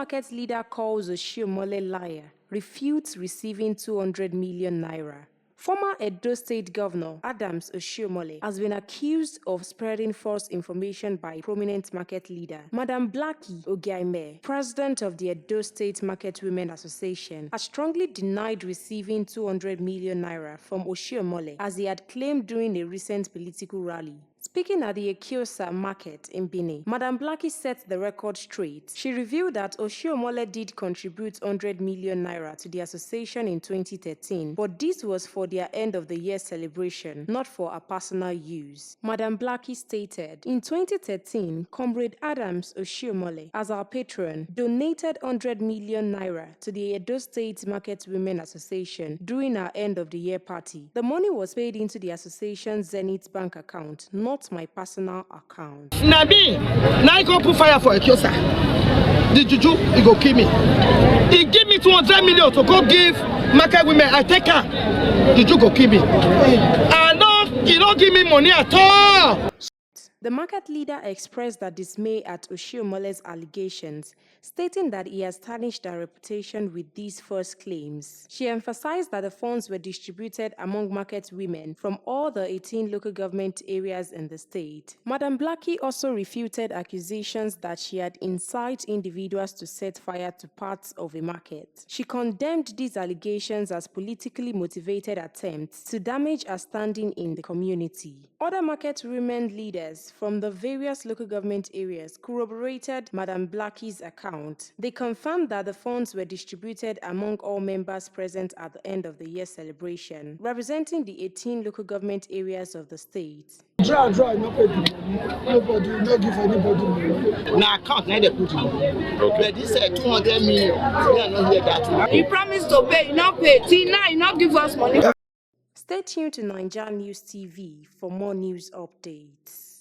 market leader calls Oshiomhole liar, refutes receiving 200 million naira. Former Edo State Governor Adams Oshiomhole has been accused of spreading false information by prominent market leader Madam Blackie Ogiaime, president of the Edo State Market Women Association, has strongly denied receiving 200 million naira from Oshiomhole, as he had claimed during a recent political rally. Speaking at the Ekiosa market in Benin, Madam Blackie set the record straight. She revealed that Oshiomhole did contribute 100 million naira to the association in 2013, but this was for their end of the year celebration, not for her personal use. Madam Blackie stated, in 2013, Comrade Adams Oshiomhole, as our patron, donated 100 million naira to the Edo State Market Women Association during our end of the year party. The money was paid into the association's Zenith Bank account, not my personal account. Nabi, now I go put fire for Ekiosa. The juju, he go kill me. He give me 200 million to go give market women. I take her. The juju go kill me. And no, he don't give me money at all. The market leader expressed her dismay at Oshiomhole's allegations, stating that he has tarnished her reputation with these false claims. She emphasized that the funds were distributed among market women from all the 18 local government areas in the state. Madam Blackie also refuted accusations that she had incited individuals to set fire to parts of a market. She condemned these allegations as politically motivated attempts to damage her standing in the community. Other market women leaders from the various local government areas corroborated Madam Blackie's account. They confirmed that the funds were distributed among all members present at the end of the year celebration, representing the 18 local government areas of the state. Draw, no pay nobody, no give anybody money. Now account, now they put it. Okay. But this 200 million, we are not hear that. He promised to pay, you not pay. Till now, you not give us money. Stay tuned to NaijaNews TV for more news updates.